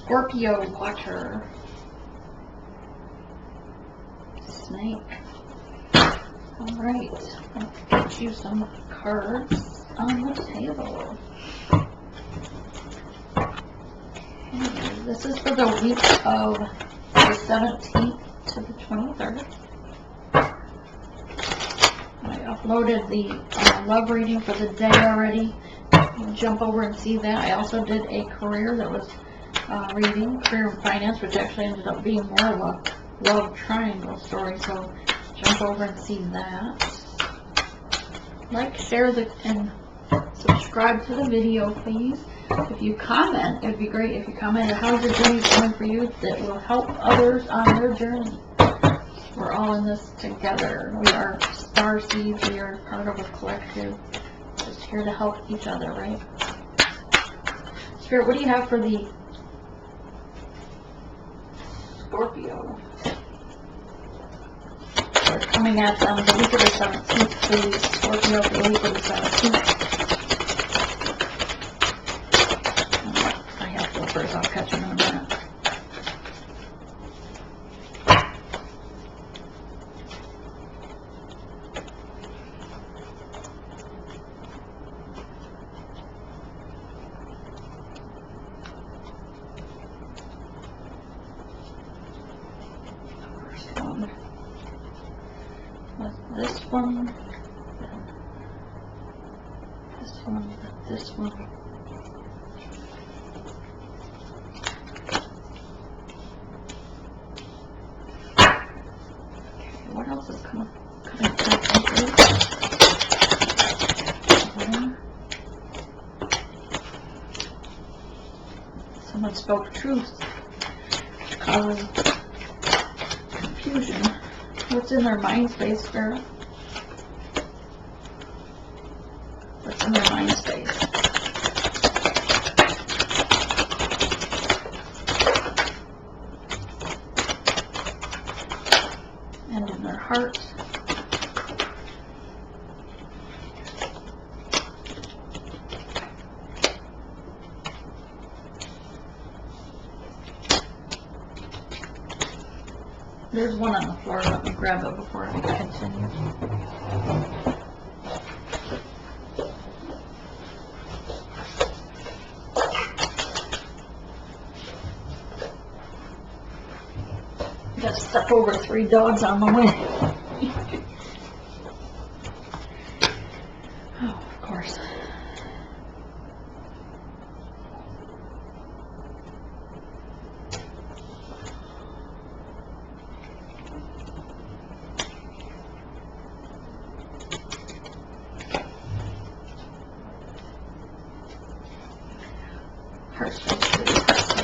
Scorpio water. Snake. Alright, let's get you some cards on the table. Okay, this is for the week of the 17th to the 23rd. I uploaded the love reading for the day already. Jump over and see that. I also did a career that was reading, career and finance, which actually ended up being more of a love triangle story, so jump over and see that. Like, share, and subscribe to the video, please. If you comment, it'd be great if you commented how's your journey going for you. That will help others on their journey. We're all in this together. We are star seeds. We are part of a collective. Just here to help each other, right? Spirit, what do you have for the Scorpio? We're coming at the week of the 17th, please. Scorpio for the week of the 17th. I have filters. I'll catch them in a minute. This one, this one. Okay, what else is coming through? Someone spoke truth, causing confusion. What's in their mind space, Spirit? What's in their mind space? And in their heart. There's one on the floor. Let me grab it before I continue. I gotta step over 3 dogs on the way. Oh, of course. Heart space, please. Heart space.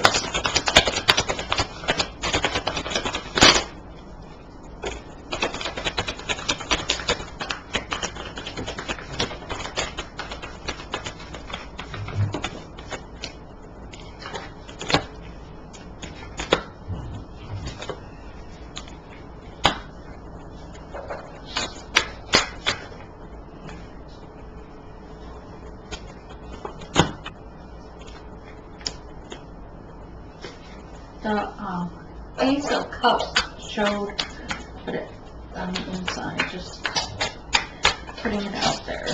The Ace of Cups showed, put it on the inside, just putting it out there.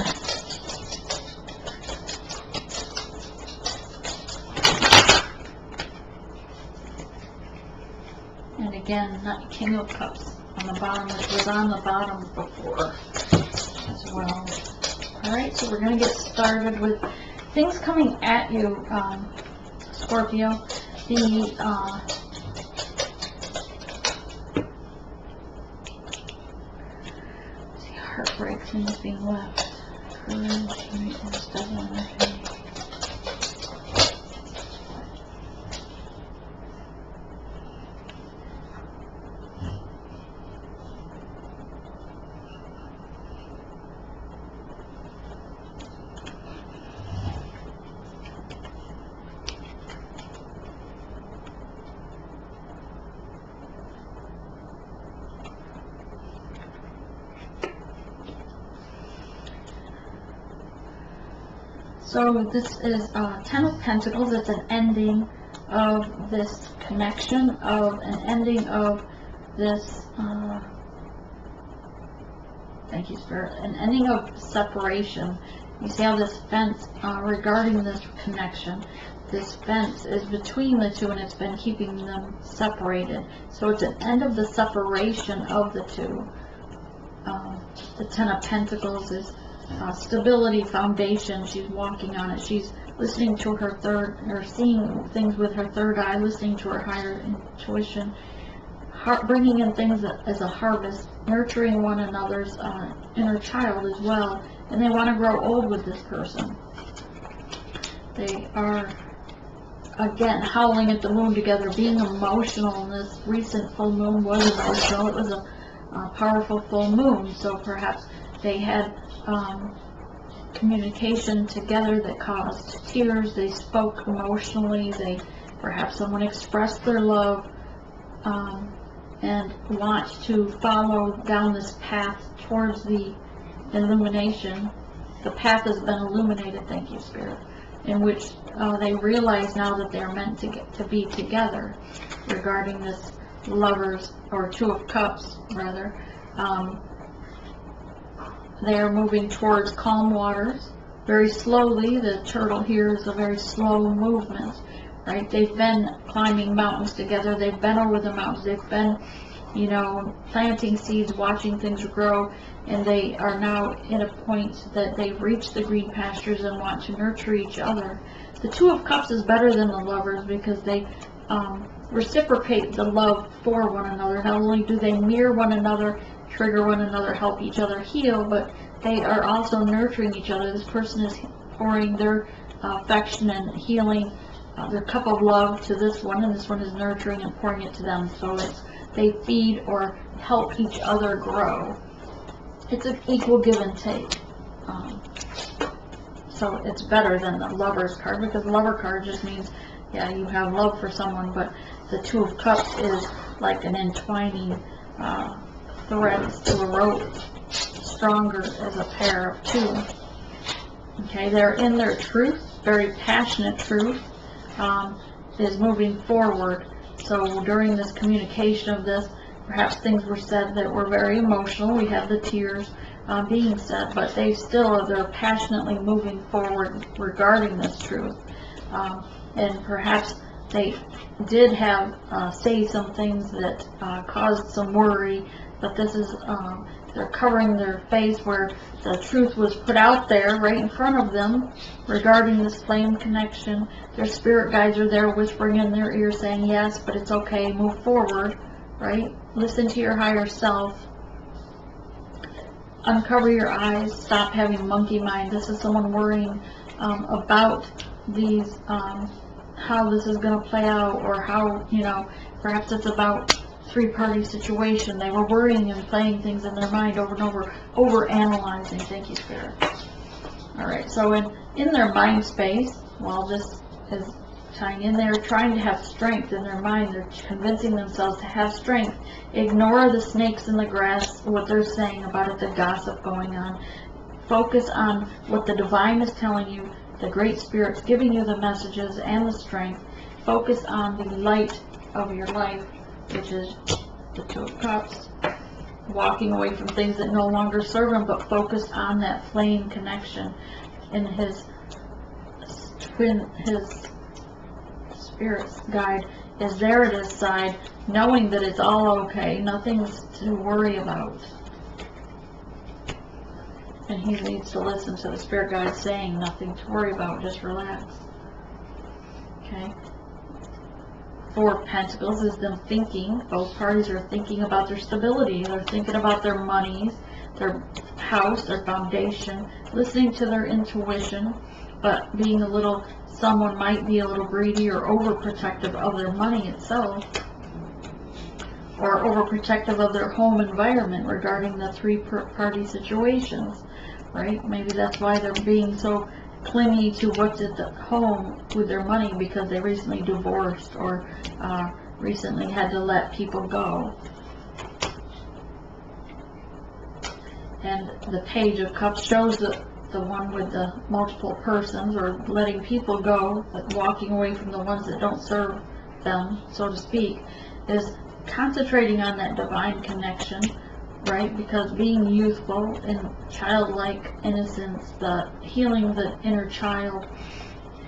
And again, that King of Cups on the bottom, which was on the bottom before as well. Alright, so we're going to get started with things coming at you, Scorpio. The heartbreak things being left. Courage, maintenance, double energy. So this is 10 of Pentacles. It's an ending. of this connection, of an ending of this, thank you, Spirit, an ending of separation. You see how this fence, regarding this connection, this fence is between the two and it's been keeping them separated. So it's an end of the separation of the two. The Ten of Pentacles is stability, foundation. She's walking on it. She's listening to her third, or seeing things with her third eye, listening to her higher intuition, bringing in things as a harvest, nurturing one another's inner child as well. And they want to grow old with this person. They are, again, howling at the moon together, being emotional. And this recent full moon was emotional. It was a powerful full moon, so perhaps they had communication together that caused tears. They spoke emotionally. Perhaps someone expressed their love and want to follow down this path towards the illumination. The path has been illuminated, thank you, Spirit, in which they realize now that they're meant to be together regarding this Lovers, or Two of Cups, rather. They are moving towards calm waters very slowly. The turtle here is a very slow movement, right? They've been climbing mountains together. They've been over the mountains. They've been, planting seeds, watching things grow, and they are now at a point that they've reached the green pastures and want to nurture each other. The Two of Cups is better than the Lovers because they reciprocate the love for one another. Not only do they mirror one another, trigger one another, help each other heal, but they are also nurturing each other. This person is pouring their affection and healing, their cup of love to this one, and this one is nurturing and pouring it to them. So they feed or help each other grow. It's an equal give and take. So it's better than the Lover's card, because the Lover card just means, yeah, you have love for someone, but the Two of Cups is like an entwining threads to a rope, stronger as a pair of two. Okay, they're in their truth, very passionate truth, is moving forward. So during this communication of this, perhaps things were said that were very emotional. We have the tears being said, but they're passionately moving forward regarding this truth. And perhaps they did have say some things that caused some worry, but this is they're covering their face where the truth was put out there right in front of them regarding this flame connection. Their spirit guides are there whispering in their ear saying, yes, but it's okay, move forward, right? Listen to your higher self. Uncover your eyes, stop having monkey mind. This is someone worrying about these, how this is going to play out, or how, perhaps it's about three-party situation. They were worrying and playing things in their mind over and over analyzing. Thank you, Spirit. All right, so in their mind space, while this is tying in, they're trying to have strength in their mind. They're convincing themselves to have strength. Ignore the snakes in the grass, what they're saying about it, the gossip going on. Focus on what the divine is telling you, the Great Spirit's giving you the messages and the strength. Focus on the light of your life, which is the Two of Cups. Walking away from things that no longer serve him, but focus on that flame connection. And his spirit's guide is there at his side, knowing that it's all okay, nothing's to worry about. And he needs to listen to the spirit guide saying nothing to worry about, just relax. Okay. Four of Pentacles is them thinking. Both parties are thinking about their stability. They're thinking about their monies, their house, their foundation, listening to their intuition, but being someone might be a little greedy or overprotective of their money itself, or overprotective of their home environment regarding the three-party situations, right? Maybe that's why they're being so clingy to what's at the home with their money, because they recently divorced or recently had to let people go. And the Page of Cups shows the one with the multiple persons, or letting people go, but walking away from the ones that don't serve them, so to speak, is concentrating on that divine connection, right? Because being youthful and childlike innocence, the healing the inner child,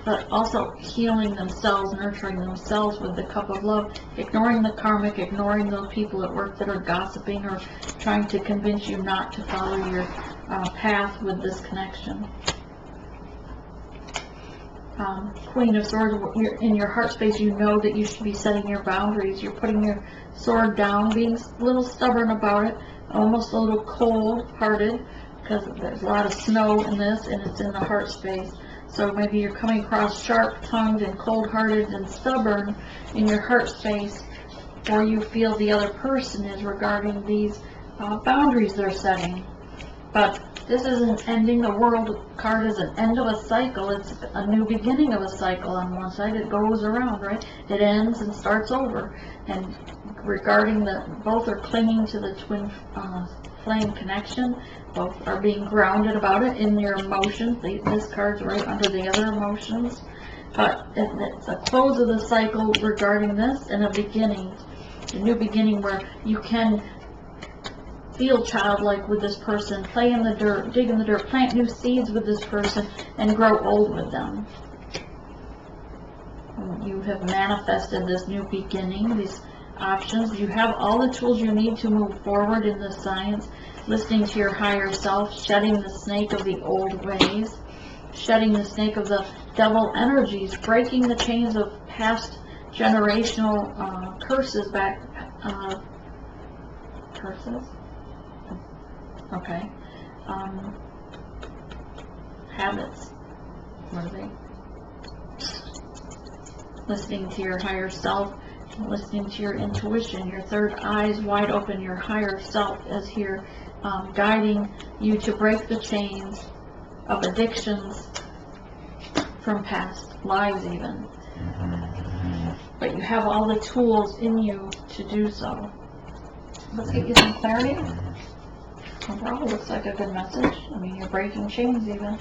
but also healing themselves, nurturing themselves with the cup of love, ignoring the karmic, ignoring those people at work that are gossiping or trying to convince you not to follow your path with this connection. Queen of Swords, in your heart space, you know that you should be setting your boundaries. You're putting your sword down, being a little stubborn about it, almost a little cold-hearted, because there's a lot of snow in this, and it's in the heart space. So maybe you're coming across sharp-tongued and cold-hearted and stubborn in your heart space, or you feel the other person is regarding these boundaries they're setting. But this isn't ending. The World card is an end of a cycle. It's a new beginning of a cycle on one side. It goes around, right? It ends and starts over. And regarding both are clinging to the twin flame connection. Both are being grounded about it in their emotions. This card's right under the other emotions. But it's a close of the cycle regarding this, and a beginning, a new beginning where you can feel childlike with this person, play in the dirt, dig in the dirt, plant new seeds with this person, and grow old with them. You have manifested this new beginning, these options. You have all the tools you need to move forward in this science, listening to your higher self, shedding the snake of the old ways, shedding the snake of the devil energies, breaking the chains of past generational curses back, curses? Okay. Habits. What are they? Listening to your higher self, listening to your intuition, your third eye is wide open, your higher self is here guiding you to break the chains of addictions from past lives even. But you have all the tools in you to do so. Let's get you some clarity. Overall, looks like a good message. I mean, you're breaking chains even.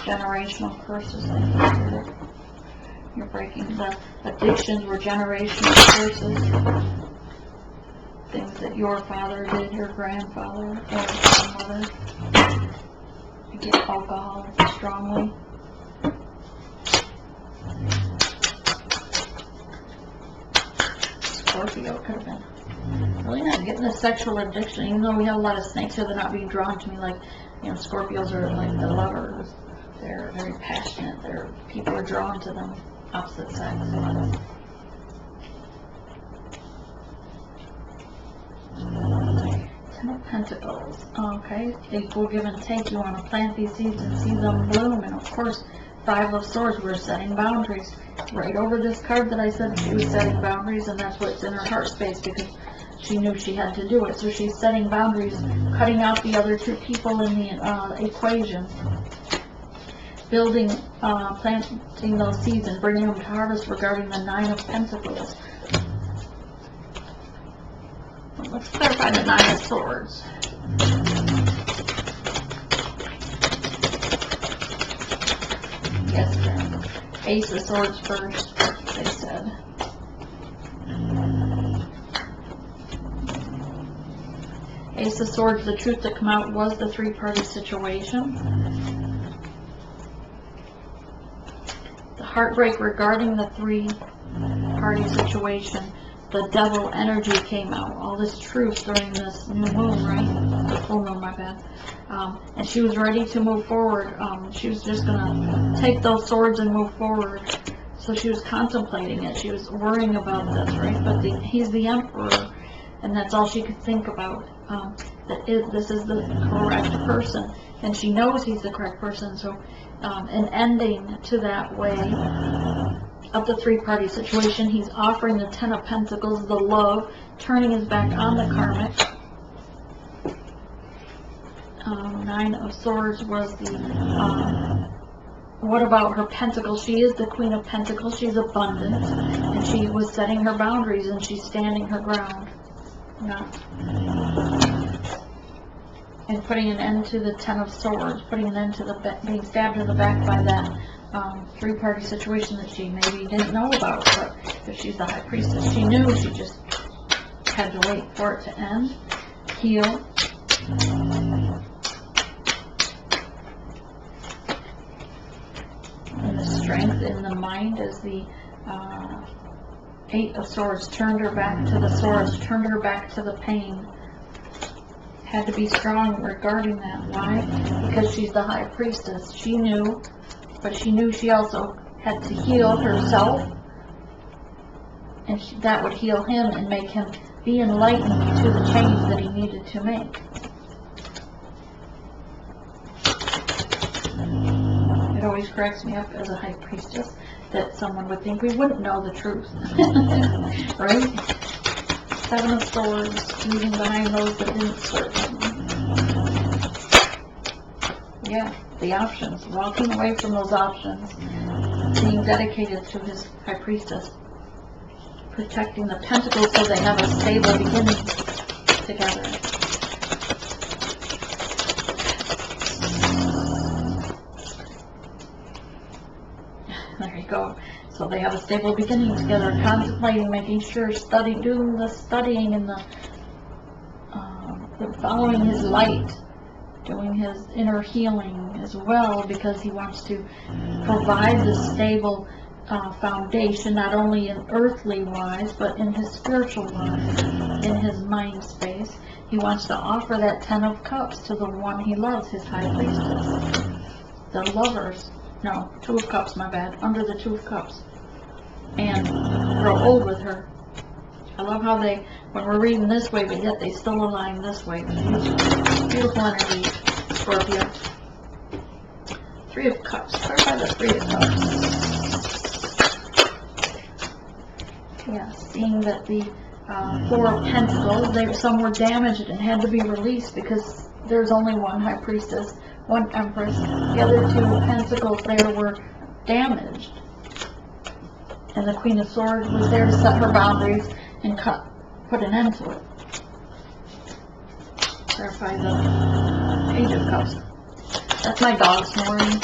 Generational curses. You're breaking the addictions were generational curses. Things that your father did, your grandfather, or grandmother. You get alcohol strongly. Scorpio could have been really not getting a sexual addiction, even though we have a lot of snakes here. They're not being drawn to me like, you know, Scorpios are like the lovers. They're very passionate. People are drawn to them, opposite sex. Ten of Pentacles. Okay, equal give and take. You want to plant these seeds and see them bloom. And of course, Five of Swords, we're setting boundaries. Right over this card that I said she was setting boundaries, and that's what's in her heart space because she knew she had to do it. So she's setting boundaries, cutting out the other two people in the equation. Building, planting those seeds and bringing them to harvest regarding the Nine of Pentacles. Let's clarify the Nine of Swords. Yes, ma'am. Ace of Swords first, they said. Ace of Swords, the truth that come out was the three-party situation. The heartbreak regarding the three-party situation. The devil energy came out. All this truth during this new moon, right? The full moon, my bad. And she was ready to move forward. She was just going to take those swords and move forward. So she was contemplating it. She was worrying about this, right? But he's the emperor, and that's all she could think about. This is the correct person, and she knows he's the correct person. So an ending to that way of the three-party situation. He's offering the Ten of Pentacles, the love, turning his back on the karmic. Nine of Swords was the, what about her pentacles? She is the Queen of Pentacles. She's abundant, and she was setting her boundaries, and she's standing her ground. Yeah. and putting an end to the Ten of Swords, putting an end to the being stabbed in the back by that three-party situation that she maybe didn't know about. But if she's the High Priestess, she knew. She just had to wait for it to end, heal. And the strength in the mind as the Eight of Swords turned her back to the swords, turned her back to the pain. Had to be strong regarding that. Why? Because she's the High Priestess. She knew, but she knew she also had to heal herself, and that would heal him and make him be enlightened to the change that he needed to make. It always cracks me up as a High Priestess that someone would think we wouldn't know the truth. Right? Seven of Swords, leaving behind those that didn't serve him. Yeah, the options. Walking away from those options. Being dedicated to his High Priestess. Protecting the Pentacles so they have a stable beginning together. There you go. So they have a stable beginning together, contemplating, making sure, doing the studying and the following his light, doing his inner healing as well, because he wants to provide the stable foundation, not only in earthly wise, but in his spiritual wise, in his mind space. He wants to offer that Ten of Cups to the one he loves, his High Priestess. The lovers. No, Two of Cups, my bad. Under the Two of Cups. And grow old with her. I love how they, when we're reading this way, but yet they still align this way. Beautiful energy, Scorpio. Three of Cups. Clarify the Three of Cups. Yeah, seeing that the Four of Pentacles, some were damaged and had to be released because there's only one High Priestess, one Empress. The other Two Pentacles there were damaged. And the Queen of Swords was there to set her boundaries and put an end to it. Clarify the Page of Cups. That's my dog snoring.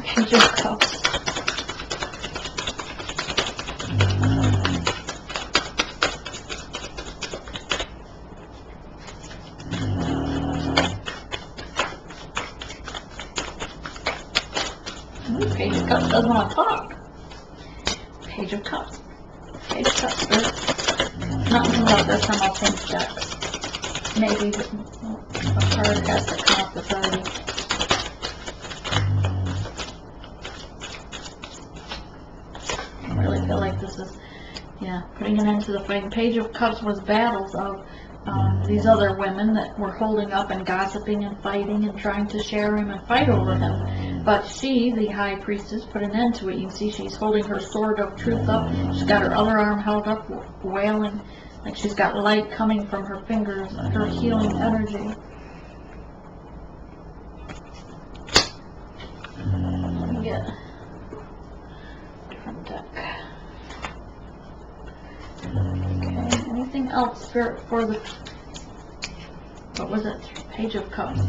Page of Cups. Page of Cups doesn't want to talk. Page of Cups. Page of Cups. Nothing about this time. I'll change decks. Maybe a card has to come up with 30. I really feel like this is, putting an end to the fighting. Page of Cups was battles of these other women that were holding up and gossiping and fighting and trying to share him and fight over him. But she, the High Priestess, put an end to it. You can see she's holding her sword of truth up. She's got her other arm held up, wailing, like she's got light coming from her fingers, her healing energy. Let me get a different deck. Okay, anything else, Spirit, for the, what was it, Page of Cups?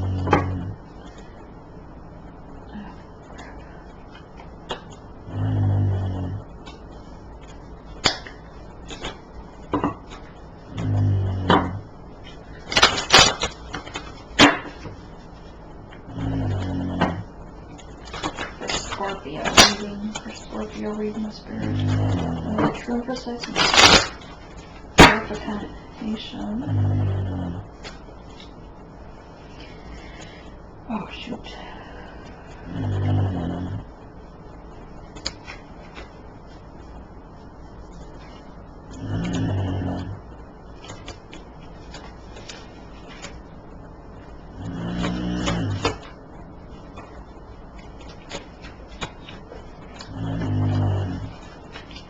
Scorpio reading, Spirit. And the true and precise clarification. Oh, shoot.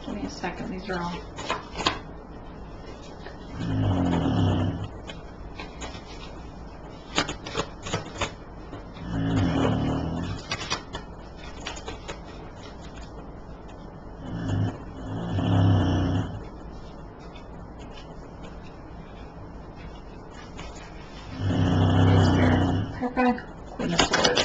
Give me a second, these are all. Okay, Queen of Swords.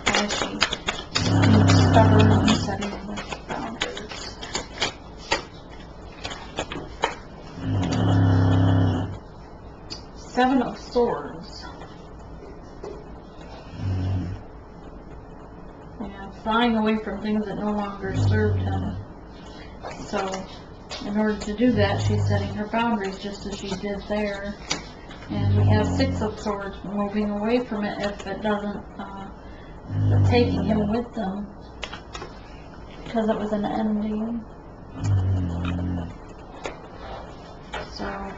As she being stubborn and setting the boundaries. Seven of Swords. Yeah, flying away from things that no longer served him. So, in order to do that, she's setting her boundaries just as she did there. And we have Six of Swords, moving away from it if it doesn't, taking him with them, because it was an ending. So,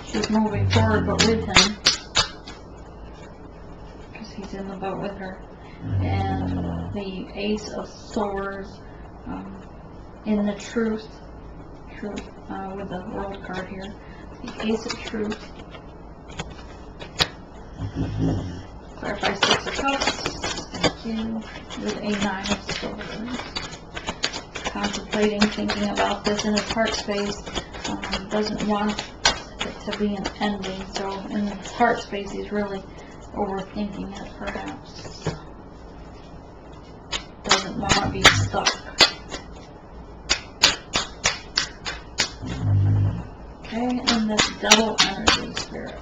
she's moving forward but with him, because he's in the boat with her. And the Ace of Swords, in the truth, with the World card here. The Ace of Truth. Clarify Six of Cups. Thank you. With a Nine of Swords. Contemplating, thinking about this in his heart space. Doesn't want it to be an ending. So in his heart space, he's really overthinking it, perhaps. Doesn't want to be stuck. Okay, and this Devil Energy, Spirit.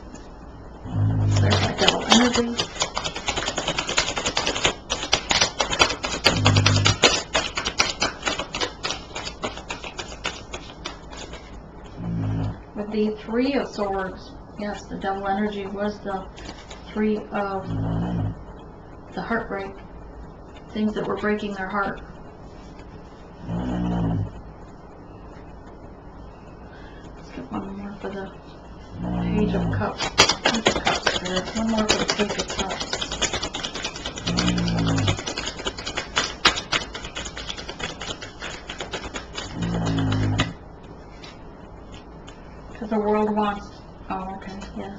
There's my Devil Energy. With the Three of Swords, yes, the Devil Energy was the Three of the heartbreak. Things that were breaking their heart. One more for the Page of Cups. Page of Cups, Spirit. One more for the Page of Cups. Because the world wants... Oh, okay, yes.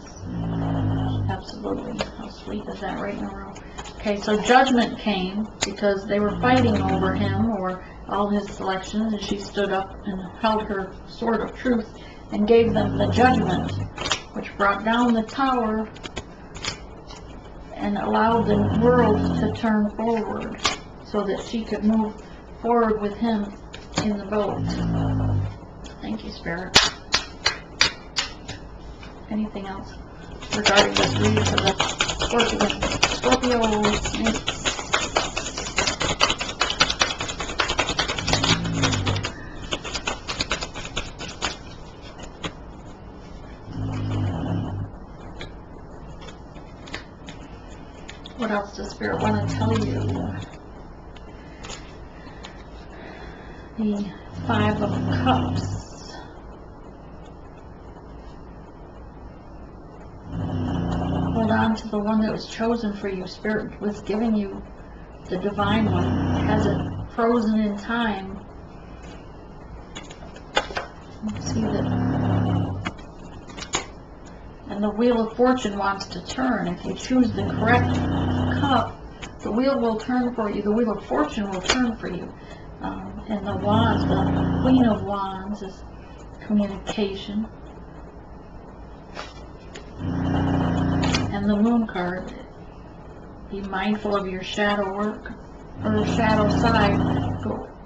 Absolutely. How sweet is that, right in a row? Okay, so Judgment came because they were fighting over him or all his selections, and she stood up and held her sword of truth and gave them the judgment, which brought down the tower and allowed the world to turn forward so that she could move forward with him in the boat. Thank you, Spirit. Anything else regarding this reading for the Scorpio snakes? What else does Spirit want to tell you? The Five of Cups. Hold on to the one that was chosen for you. Spirit was giving you the divine one. Has it frozen in time? Let's see that. And the Wheel of Fortune wants to turn. If you choose the correct cup, the wheel will turn for you. The Wheel of Fortune will turn for you. And the Wands, the Queen of Wands is communication. And the Moon card, be mindful of your shadow work, or shadow side.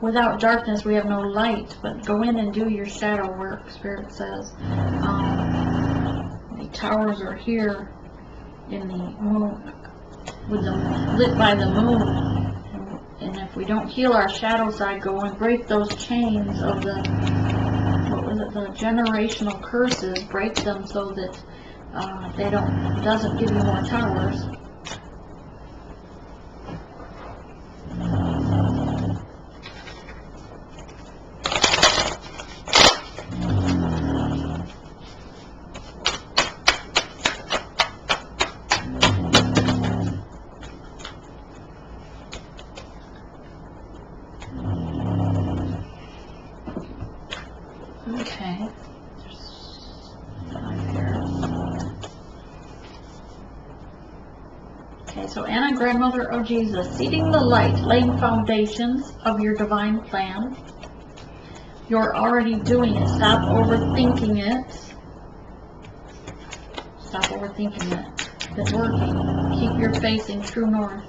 Without darkness we have no light, but go in and do your shadow work, Spirit says. The towers are here in the moon, with them lit by the moon. And if we don't heal our shadow side, go and break those chains of the, the generational curses, break them so that it doesn't give you more towers. Okay. Okay, so Anna, Grandmother of Jesus, seeding the light, laying foundations of your divine plan. You're already doing it. Stop overthinking it. Stop overthinking it. It's working. Keep your facing true north.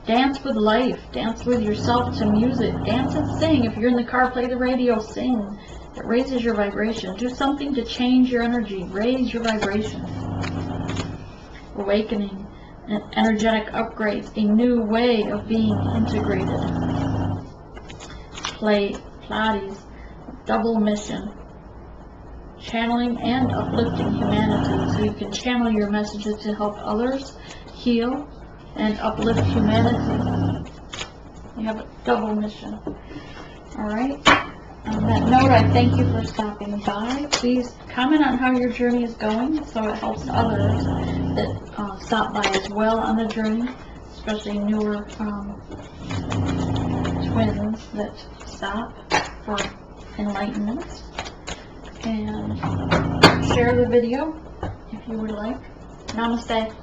Dance with life. Dance with yourself to music. Dance and sing. If you're in the car, play the radio, sing. It raises your vibration. Do something to change your energy. Raise your vibration. Awakening. Energetic upgrades. A new way of being integrated. Play Pilates. Double mission. Channeling and uplifting humanity. So you can channel your messages to help others heal and uplift humanity. You have a double mission. Alright. On that note, I thank you for stopping by. Please comment on how your journey is going so it helps others that stop by as well on the journey, especially newer twins that stop for enlightenment. And share the video if you would like. Namaste.